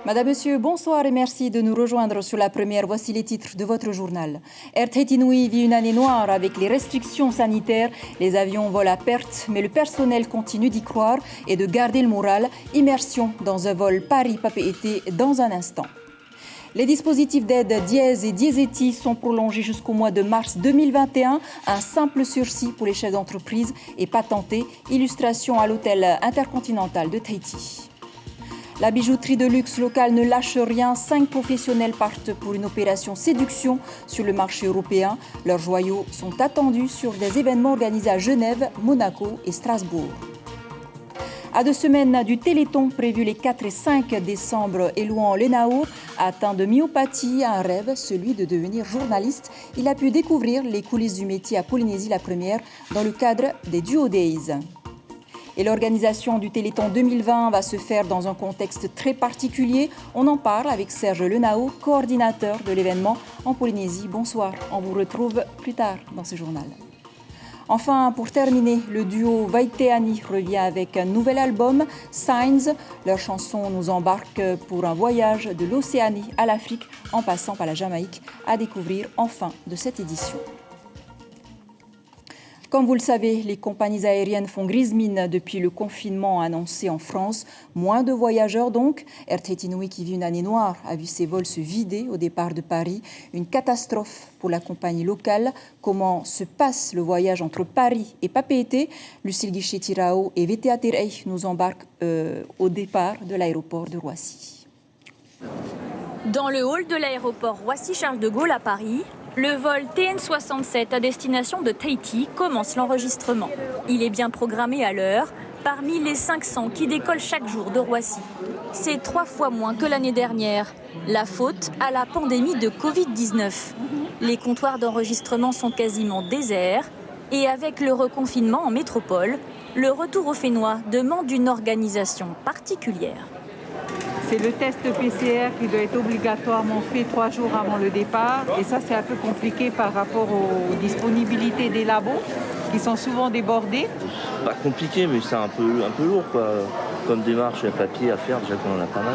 Madame, Monsieur, bonsoir et merci de nous rejoindre sur la première. Voici les titres de votre journal. Air Tahiti Nui vit une année noire avec les restrictions sanitaires. Les avions volent à perte, mais le personnel continue d'y croire et de garder le moral. Immersion dans un vol Paris-Papeete dans un instant. Les dispositifs d'aide Dièse et Dièseti sont prolongés jusqu'au mois de mars 2021. Un simple sursis pour les chefs d'entreprise est patenté. Illustration à l'hôtel intercontinental de Tahiti. La bijouterie de luxe locale ne lâche rien. 5 professionnels partent pour une opération séduction sur le marché européen. Leurs joyaux sont attendus sur des événements organisés à Genève, Monaco et Strasbourg. À 2 semaines du Téléthon prévu les 4 et 5 décembre, Elouan Lenaour, atteint de myopathie, un rêve, celui de devenir journaliste. Il a pu découvrir les coulisses du métier à Polynésie la première dans le cadre des Duo Days. Et l'organisation du Téléthon 2020 va se faire dans un contexte très particulier. On en parle avec Serge Lenao, coordinateur de l'événement en Polynésie. Bonsoir, on vous retrouve plus tard dans ce journal. Enfin, pour terminer, le duo Vaiteani revient avec un nouvel album, Signs. Leur chanson nous embarque pour un voyage de l'Océanie à l'Afrique en passant par la Jamaïque à découvrir en fin de cette édition. Comme vous le savez, les compagnies aériennes font grise mine depuis le confinement annoncé en France. Moins de voyageurs donc. Air Tahiti Nui, qui vit une année noire, a vu ses vols se vider au départ de Paris. Une catastrophe pour la compagnie locale. Comment se passe le voyage entre Paris et Papeete? Lucille Guichet-Tirao et VTA Terei nous embarquent au départ de l'aéroport de Roissy. Dans le hall de l'aéroport Roissy-Charles de Gaulle à Paris, le vol TN67 à destination de Tahiti commence l'enregistrement. Il est bien programmé à l'heure, parmi les 500 qui décollent chaque jour de Roissy. C'est 3 fois moins que l'année dernière. La faute à la pandémie de Covid-19. Les comptoirs d'enregistrement sont quasiment déserts et avec le reconfinement en métropole, le retour au Fénois demande une organisation particulière. C'est le test PCR qui doit être obligatoirement fait 3 jours avant le départ. Et ça, c'est un peu compliqué par rapport aux disponibilités des labos qui sont souvent débordés. Pas compliqué, mais c'est un peu lourd, quoi. Comme démarche à papier à faire, déjà qu'on en a pas mal.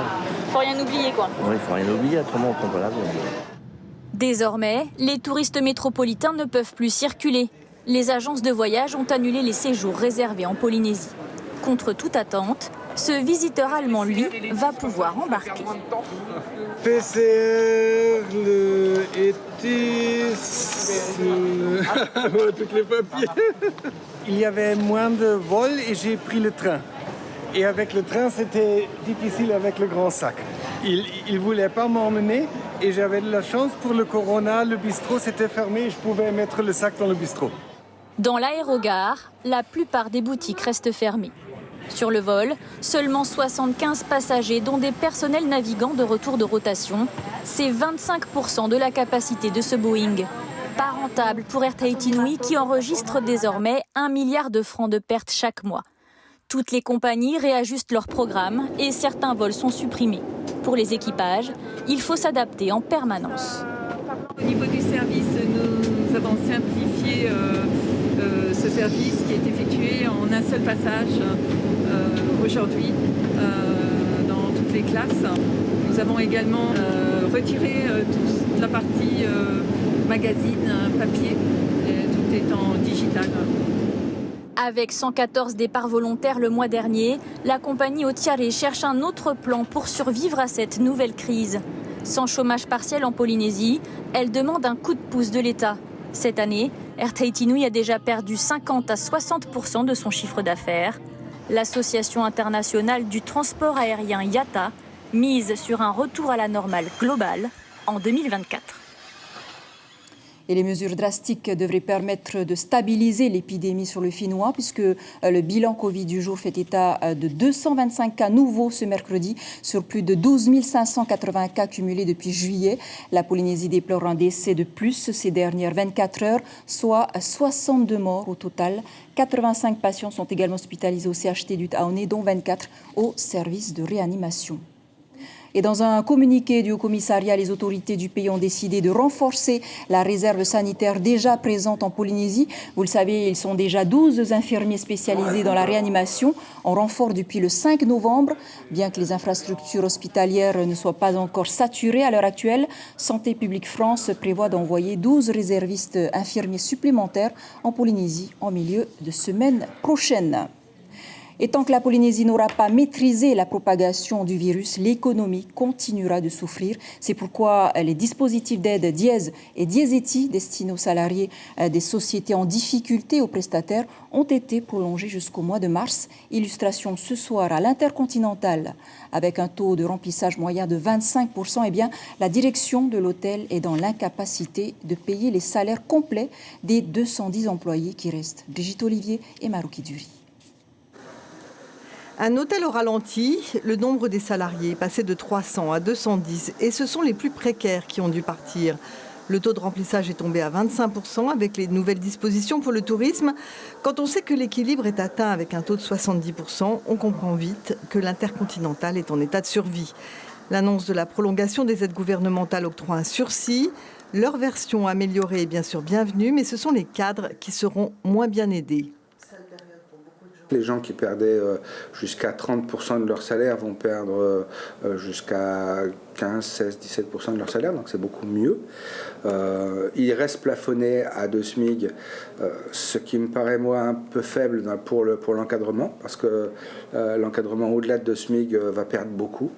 Faut rien oublier, quoi. Oui, il faut rien oublier, autrement on prend pas l'avion. Désormais, les touristes métropolitains ne peuvent plus circuler. Les agences de voyage ont annulé les séjours réservés en Polynésie. Contre toute attente, ce visiteur allemand, lui, va pouvoir embarquer. PCR, le ETIS, tous les papiers. Il y avait moins de vols et j'ai pris le train. Et avec le train, c'était difficile avec le grand sac. Il ne voulait pas m'emmener et j'avais de la chance pour le corona. Le bistrot s'était fermé et je pouvais mettre le sac dans le bistrot. Dans l'aérogare, la plupart des boutiques restent fermées. Sur le vol, seulement 75 passagers, dont des personnels navigants de retour de rotation. C'est 25% de la capacité de ce Boeing. Pas rentable pour Air Tahiti Nui qui enregistre désormais 1 milliard de francs de pertes chaque mois. Toutes les compagnies réajustent leurs programmes et certains vols sont supprimés. Pour les équipages, il faut s'adapter en permanence. Au niveau du service, nous avons simplifié ce service qui est effectué en un seul passage aujourd'hui dans toutes les classes. Nous avons également retiré toute la partie magazine, papier, et tout est en digital. Avec 114 départs volontaires le mois dernier, la compagnie Otiare cherche un autre plan pour survivre à cette nouvelle crise. Sans chômage partiel en Polynésie, elle demande un coup de pouce de l'État. Cette année, Air Tahiti Nui a déjà perdu 50 à 60% de son chiffre d'affaires. L'Association internationale du transport aérien IATA mise sur un retour à la normale globale en 2024. Et les mesures drastiques devraient permettre de stabiliser l'épidémie sur le Fénois, puisque le bilan Covid du jour fait état de 225 cas nouveaux ce mercredi, sur plus de 12 580 cas cumulés depuis juillet. La Polynésie déplore un décès de plus ces dernières 24 heures, soit 62 morts au total. 85 patients sont également hospitalisés au CHT du Taoné, dont 24 au service de réanimation. Et dans un communiqué du Haut-Commissariat, les autorités du pays ont décidé de renforcer la réserve sanitaire déjà présente en Polynésie. Vous le savez, ils sont déjà 12 infirmiers spécialisés dans la réanimation, en renfort depuis le 5 novembre. Bien que les infrastructures hospitalières ne soient pas encore saturées à l'heure actuelle, Santé publique France prévoit d'envoyer 12 réservistes infirmiers supplémentaires en Polynésie en milieu de semaine prochaine. Et tant que la Polynésie n'aura pas maîtrisé la propagation du virus, l'économie continuera de souffrir. C'est pourquoi les dispositifs d'aide Dièse et Dièseti destinés aux salariés des sociétés en difficulté aux prestataires ont été prolongés jusqu'au mois de mars. Illustration ce soir à l'Intercontinental. Avec un taux de remplissage moyen de 25%, eh bien, la direction de l'hôtel est dans l'incapacité de payer les salaires complets des 210 employés qui restent. Brigitte Olivier et Marouki Duri. Un hôtel au ralenti, le nombre des salariés est passé de 300 à 210 et ce sont les plus précaires qui ont dû partir. Le taux de remplissage est tombé à 25% avec les nouvelles dispositions pour le tourisme. Quand on sait que l'équilibre est atteint avec un taux de 70%, on comprend vite que l'Intercontinental est en état de survie. L'annonce de la prolongation des aides gouvernementales octroie un sursis. Leur version améliorée est bien sûr bienvenue, mais ce sont les cadres qui seront moins bien aidés. Les gens qui perdaient jusqu'à 30% de leur salaire vont perdre jusqu'à 15, 16, 17% de leur salaire, donc c'est beaucoup mieux. Il reste plafonné à 2 SMIC, ce qui me paraît moi un peu faible pour l'encadrement, parce que l'encadrement au-delà de 2 SMIC va perdre beaucoup.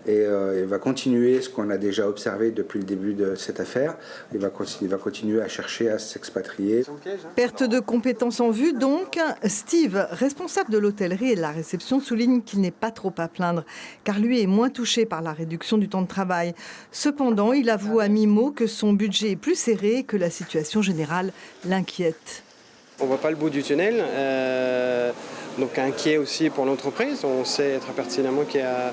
Et va continuer ce qu'on a déjà observé depuis le début de cette affaire. Il va continuer à chercher à s'expatrier. Perte de compétences en vue donc. Steve, responsable de l'hôtellerie et de la réception, souligne qu'il n'est pas trop à plaindre, car lui est moins touché par la réduction du temps de travail. Cependant, il avoue à mi-mot que son budget est plus serré et que la situation générale l'inquiète. On ne voit pas le bout du tunnel, donc inquiet aussi pour l'entreprise. On sait très pertinemment qu'il y a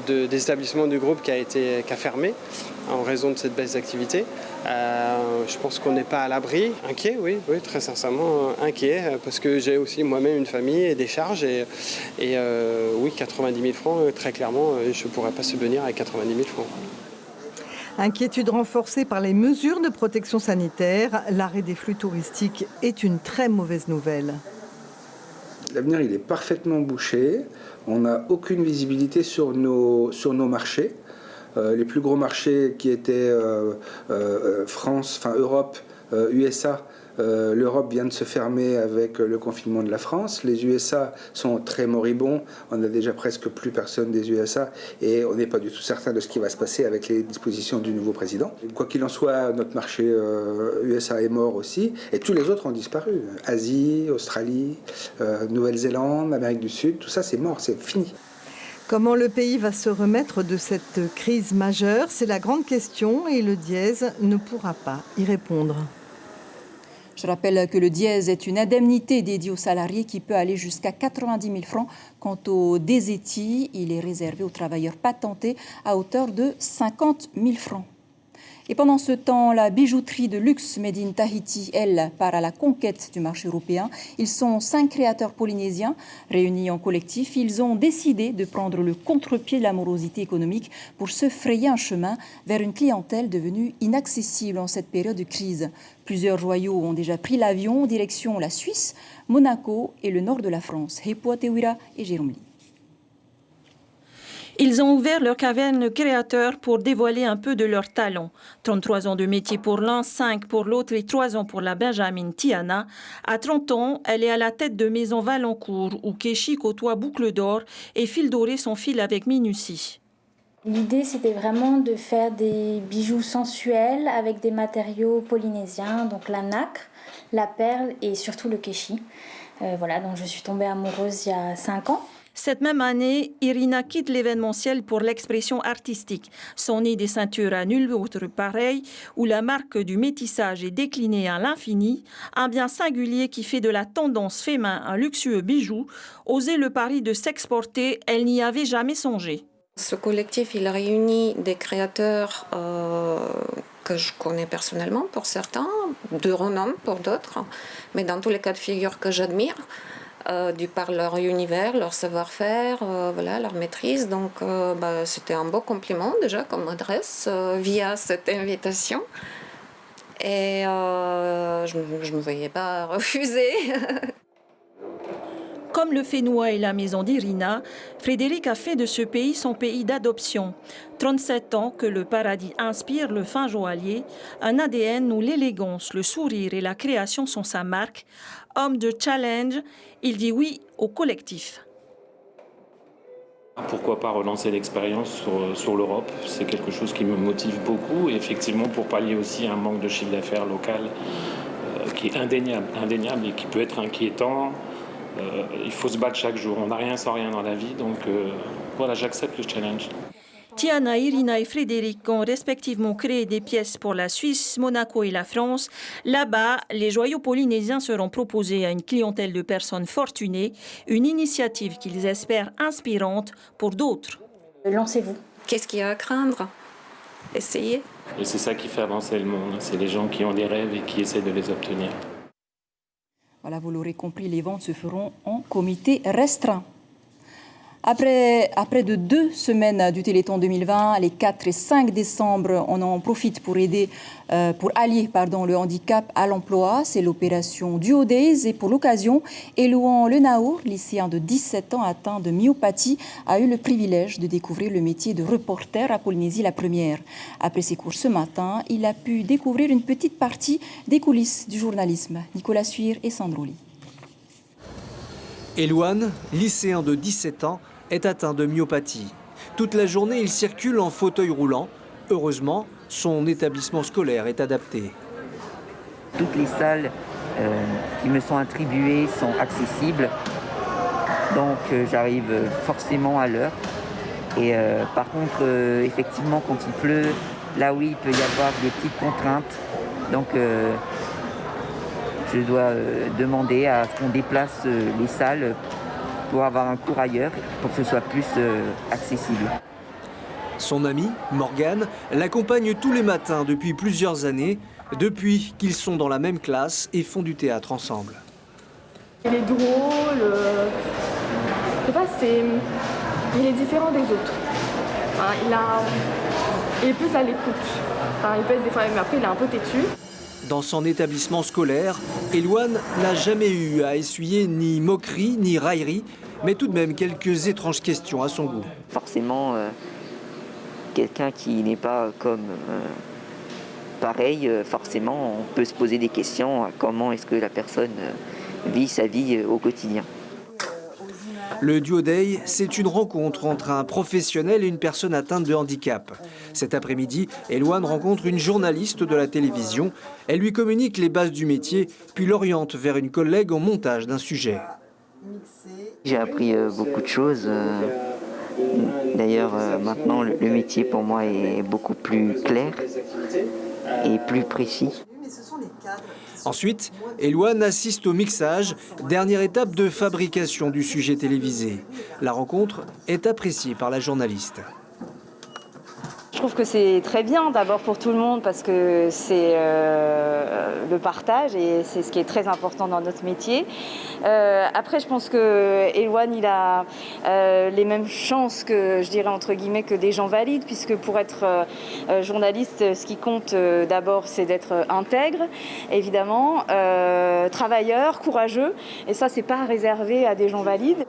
des établissements du groupe qui a fermé en raison de cette baisse d'activité. Je pense qu'on n'est pas à l'abri. Inquiet, oui, très sincèrement inquiet, parce que j'ai aussi moi-même une famille et des charges. Et oui, 90 000 francs, très clairement, je ne pourrais pas subvenir avec 90 000 francs. Inquiétude renforcée par les mesures de protection sanitaire, l'arrêt des flux touristiques est une très mauvaise nouvelle. L'avenir, il est parfaitement bouché. On n'a aucune visibilité sur nos marchés. Les plus gros marchés qui étaient France, Europe, USA, l'Europe vient de se fermer avec le confinement de la France. Les USA sont très moribonds. On n'a déjà presque plus personne des USA et on n'est pas du tout certain de ce qui va se passer avec les dispositions du nouveau président. Quoi qu'il en soit, notre marché USA est mort aussi et tous les autres ont disparu. Asie, Australie, Nouvelle-Zélande, Amérique du Sud, tout ça c'est mort, c'est fini. Comment le pays va se remettre de cette crise majeure? C'est la grande question et le Dièse ne pourra pas y répondre. Je rappelle que le Dièse est une indemnité dédiée aux salariés qui peut aller jusqu'à 90 000 francs. Quant au Dièseti, il est réservé aux travailleurs patentés à hauteur de 50 000 francs. Et pendant ce temps, la bijouterie de luxe Made in Tahiti, elle, part à la conquête du marché européen. Ils sont 5 créateurs polynésiens réunis en collectif. Ils ont décidé de prendre le contre-pied de la morosité économique pour se frayer un chemin vers une clientèle devenue inaccessible en cette période de crise. Plusieurs joyaux ont déjà pris l'avion direction la Suisse, Monaco et le nord de la France. Hepua Tewira et Jérôme Lee. Ils ont ouvert leur caverne créateur pour dévoiler un peu de leur talent. 33 ans de métier pour l'un, 5 pour l'autre et 3 ans pour la Benjamin Tiana. À 30 ans, elle est à la tête de Maison Valencourt où Keshi côtoie boucle d'or et fil doré son fil avec minutie. L'idée, c'était vraiment de faire des bijoux sensuels avec des matériaux polynésiens, donc la nacre, la perle et surtout le keshi. Voilà, donc je suis tombée amoureuse il y a 5 ans. Cette même année, Irina quitte l'événementiel pour l'expression artistique. Son nez des ceintures à nul autre pareil, où la marque du métissage est déclinée à l'infini, un bien singulier qui fait de la tendance fait main un luxueux bijou. Oser le pari de s'exporter, elle n'y avait jamais songé. Ce collectif, il réunit des créateurs que je connais personnellement pour certains, de renom pour d'autres, mais dans tous les cas de figure que j'admire. par leur univers, leur savoir-faire, voilà, leur maîtrise. Donc c'était un beau compliment déjà comme adresse via cette invitation. Et je ne me voyais pas refuser. Comme le Fénois et la maison d'Irina, Frédéric a fait de ce pays son pays d'adoption. 37 ans que le paradis inspire le fin joaillier, un ADN où l'élégance, le sourire et la création sont sa marque. Homme de challenge, il dit oui au collectif. Pourquoi pas relancer l'expérience sur l'Europe? C'est quelque chose qui me motive beaucoup. Et effectivement, pour pallier aussi un manque de chiffre d'affaires local qui est indéniable et qui peut être inquiétant. Il faut se battre chaque jour. On n'a rien sans rien dans la vie. Donc voilà, j'accepte le challenge. Tiana, Irina et Frédéric ont respectivement créé des pièces pour la Suisse, Monaco et la France. Là-bas, les joyaux polynésiens seront proposés à une clientèle de personnes fortunées, une initiative qu'ils espèrent inspirante pour d'autres. Lancez-vous. Qu'est-ce qu'il y a à craindre? Essayez. Et c'est ça qui fait avancer le monde. C'est les gens qui ont des rêves et qui essaient de les obtenir. Voilà, vous l'aurez compris, les ventes se feront en comité restreint. Après de 2 semaines du Téléthon 2020, les 4 et 5 décembre, on en profite pour allier le handicap à l'emploi. C'est l'opération Duo Days et pour l'occasion, Elouan Lenaour, lycéen de 17 ans atteint de myopathie, a eu le privilège de découvrir le métier de reporter à Polynésie la première. Après ses cours ce matin, il a pu découvrir une petite partie des coulisses du journalisme. Nicolas Suir et Sandroli. Elouan, lycéen de 17 ans, est atteint de myopathie. Toute la journée, il circule en fauteuil roulant. Heureusement, son établissement scolaire est adapté. Toutes les salles qui me sont attribuées sont accessibles. Donc j'arrive forcément à l'heure. Et par contre, effectivement, quand il pleut, là oui, il peut y avoir des petites contraintes. Donc je dois demander à ce qu'on déplace les salles pour avoir un cours ailleurs, pour que ce soit plus accessible. Son ami, Morgane, l'accompagne tous les matins depuis plusieurs années, depuis qu'ils sont dans la même classe et font du théâtre ensemble. Il est drôle, je sais pas, il est différent des autres. Enfin, il est plus à l'écoute. Enfin, il peut être des fois, mais après il est un peu têtu. Dans son établissement scolaire, Elouan n'a jamais eu à essuyer ni moquerie ni raillerie, mais tout de même quelques étranges questions à son goût. Forcément, quelqu'un qui n'est pas comme pareil, forcément, on peut se poser des questions à comment est-ce que la personne vit sa vie au quotidien. Le Duo Day, c'est une rencontre entre un professionnel et une personne atteinte de handicap. Cet après-midi, Elouan rencontre une journaliste de la télévision. Elle lui communique les bases du métier, puis l'oriente vers une collègue en montage d'un sujet. J'ai appris beaucoup de choses. D'ailleurs, maintenant, le métier pour moi est beaucoup plus clair et plus précis. Ensuite, Elouan assiste au mixage, dernière étape de fabrication du sujet télévisé. La rencontre est appréciée par la journaliste. Je trouve que c'est très bien d'abord pour tout le monde parce que c'est le partage et c'est ce qui est très important dans notre métier. Après, je pense que Elouan, il a les mêmes chances que, je dirais entre guillemets, que des gens valides, puisque pour être journaliste, ce qui compte d'abord, c'est d'être intègre, évidemment, travailleur, courageux, et ça, c'est pas réservé à des gens valides.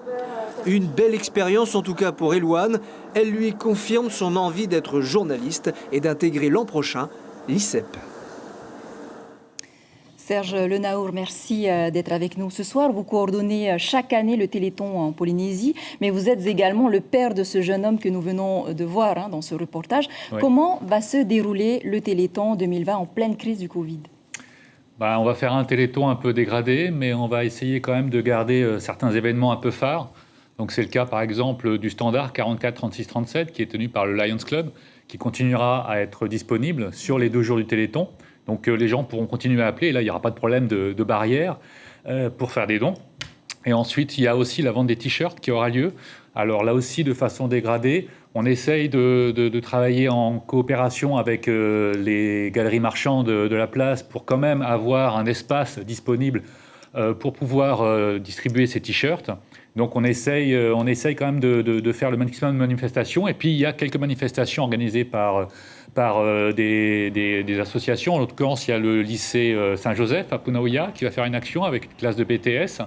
Une belle expérience en tout cas pour Elouan. Elle lui confirme son envie d'être journaliste et d'intégrer l'an prochain l'ICEP. Serge Lenaour, merci d'être avec nous ce soir. Vous coordonnez chaque année le Téléthon en Polynésie, mais vous êtes également le père de ce jeune homme que nous venons de voir dans ce reportage. Oui. Comment va se dérouler le Téléthon 2020 en pleine crise du Covid ? On va faire un Téléthon un peu dégradé, mais on va essayer quand même de garder certains événements un peu phares. Donc c'est le cas par exemple du standard 44 36 37 qui est tenu par le Lions Club, qui continuera à être disponible sur les 2 jours du Téléthon. Donc les gens pourront continuer à appeler, et là il n'y aura pas de problème de barrière pour faire des dons. Et ensuite il y a aussi la vente des t-shirts qui aura lieu. Alors là aussi de façon dégradée, on essaye de travailler en coopération avec les galeries marchandes de la place pour quand même avoir un espace disponible pour pouvoir distribuer ces t-shirts. Donc on essaye quand même de faire le maximum de manifestations. Et puis il y a quelques manifestations organisées par des associations. En l'occurrence, il y a le lycée Saint-Joseph à Punaouia qui va faire une action avec une classe de BTS.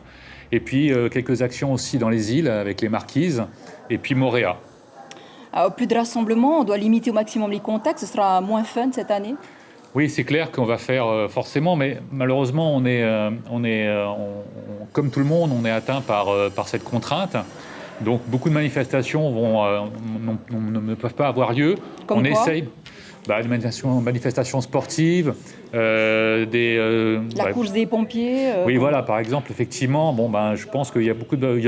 Et puis quelques actions aussi dans les îles avec les Marquises. Et puis Moréa. Alors, plus de rassemblements, on doit limiter au maximum les contacts. Ce sera moins fun cette année? Oui, c'est clair qu'on va faire forcément, mais malheureusement, comme tout le monde, on est atteint par cette contrainte. Donc, beaucoup de manifestations ne peuvent pas avoir lieu. Comme quoi essaye des manifestations sportives, la course des pompiers. Oui, voilà, par exemple, effectivement, je pense qu'il y a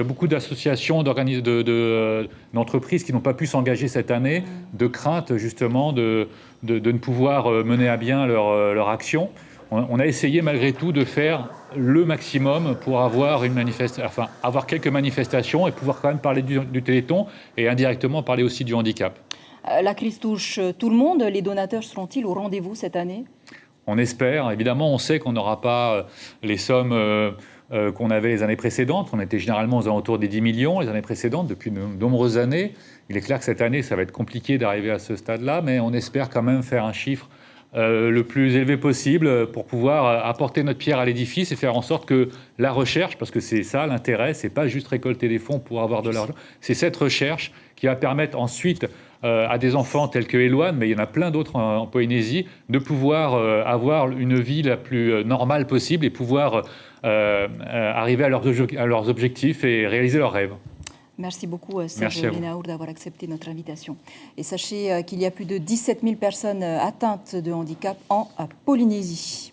beaucoup d'associations, d'entreprises qui n'ont pas pu s'engager cette année, de crainte justement de ne pouvoir mener à bien leur action. On a essayé malgré tout de faire le maximum pour avoir avoir quelques manifestations et pouvoir quand même parler du Téléthon et indirectement parler aussi du handicap. La crise touche tout le monde. Les donateurs seront-ils au rendez-vous cette année? On espère. Évidemment, on sait qu'on n'aura pas les sommes qu'on avait les années précédentes. On était généralement aux alentours des 10 millions les années précédentes, depuis de nombreuses années. Il est clair que cette année, ça va être compliqué d'arriver à ce stade-là, mais on espère quand même faire un chiffre le plus élevé possible pour pouvoir apporter notre pierre à l'édifice et faire en sorte que la recherche, parce que c'est ça l'intérêt, c'est pas juste récolter des fonds pour avoir de l'argent, c'est cette recherche qui va permettre ensuite à des enfants tels que Elouane, mais il y en a plein d'autres en Polynésie, de pouvoir avoir une vie la plus normale possible et pouvoir arriver à leurs objectifs et réaliser leurs rêves. Merci beaucoup, Serge Lenaour, d'avoir accepté notre invitation. Et sachez qu'il y a plus de 17 000 personnes atteintes de handicap en Polynésie.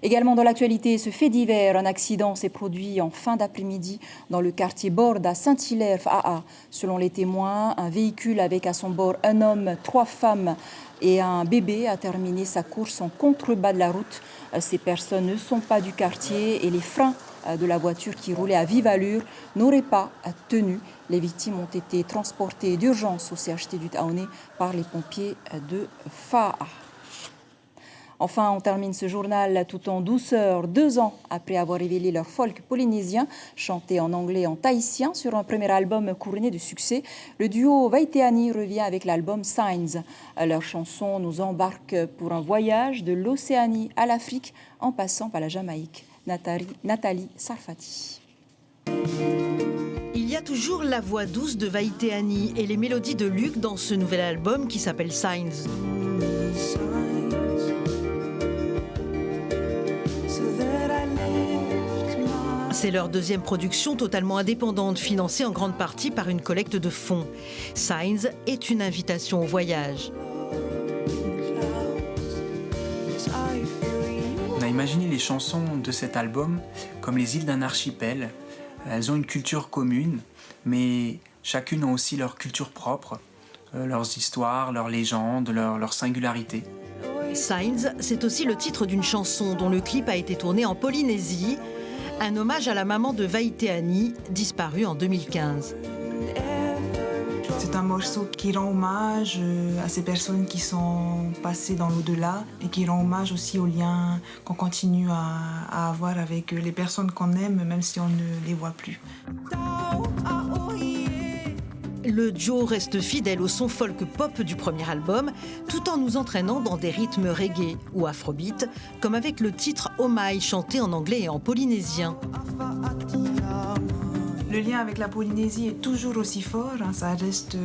Également dans l'actualité, ce fait divers, un accident s'est produit en fin d'après-midi dans le quartier Borde à Saint-Hilaire, AA. Selon les témoins, un véhicule avec à son bord un homme, 3 femmes et un bébé a terminé sa course en contrebas de la route. Ces personnes ne sont pas du quartier et les freins de la voiture qui roulait à vive allure n'auraient pas tenu. Les victimes ont été transportées d'urgence au CHT du Taoné par les pompiers de FAA. Enfin, on termine ce journal tout en douceur. 2 ans après avoir révélé leur folk polynésien, chanté en anglais et en tahitien sur un premier album couronné de succès, le duo Vaiteani revient avec l'album Signs. Leur chanson nous embarque pour un voyage de l'Océanie à l'Afrique en passant par la Jamaïque. Nathalie Sarfati. Il y a toujours la voix douce de Vaiteani et les mélodies de Luc dans ce nouvel album qui s'appelle Signs. C'est leur deuxième production totalement indépendante, financée en grande partie par une collecte de fonds. Signs est une invitation au voyage. On a imaginé les chansons de cet album comme les îles d'un archipel. Elles ont une culture commune, mais chacune a aussi leur culture propre, leurs histoires, leurs légendes, leur singularité. Signs, c'est aussi le titre d'une chanson dont le clip a été tourné en Polynésie, un hommage à la maman de Vaiteani, disparue en 2015. C'est un morceau qui rend hommage à ces personnes qui sont passées dans l'au-delà et qui rend hommage aussi aux liens qu'on continue à avoir avec les personnes qu'on aime, même si on ne les voit plus. Le duo reste fidèle au son folk pop du premier album, tout en nous entraînant dans des rythmes reggae ou afrobeat, comme avec le titre Omai, chanté en anglais et en polynésien. Le lien avec la Polynésie est toujours aussi fort, ça reste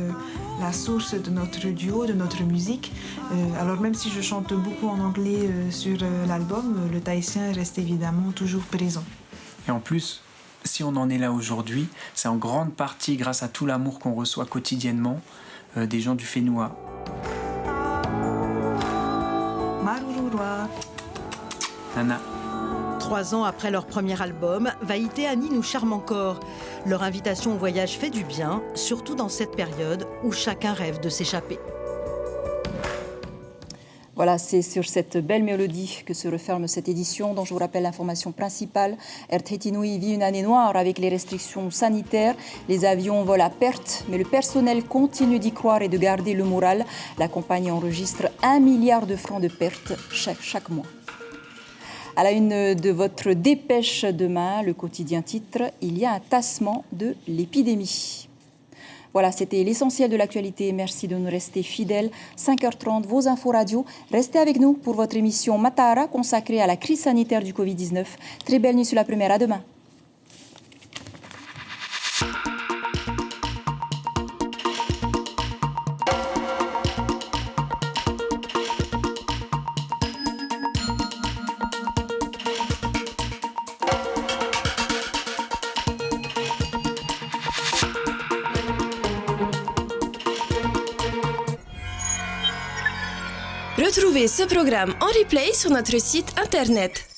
la source de notre duo, de notre musique. Alors même si je chante beaucoup en anglais sur l'album, le tahitien reste évidemment toujours présent. Et en plus, si on en est là aujourd'hui, c'est en grande partie grâce à tout l'amour qu'on reçoit quotidiennement des gens du Whenua. Marurua. Nana. 3 ans après leur premier album, Vaiteani nous charme encore. Leur invitation au voyage fait du bien, surtout dans cette période où chacun rêve de s'échapper. Voilà, c'est sur cette belle mélodie que se referme cette édition, dont je vous rappelle l'information principale. Air Tahiti-Nui vit une année noire avec les restrictions sanitaires. Les avions volent à perte, mais le personnel continue d'y croire et de garder le moral. La compagnie enregistre 1 milliard de francs de pertes chaque mois. À la une de votre dépêche demain, le quotidien titre « Il y a un tassement de l'épidémie ». Voilà, c'était l'essentiel de l'actualité. Merci de nous rester fidèles. 5h30, vos infos radio. Restez avec nous pour votre émission Matara consacrée à la crise sanitaire du Covid-19. Très belle nuit sur la première. À demain. Retrouvez ce programme en replay sur notre site internet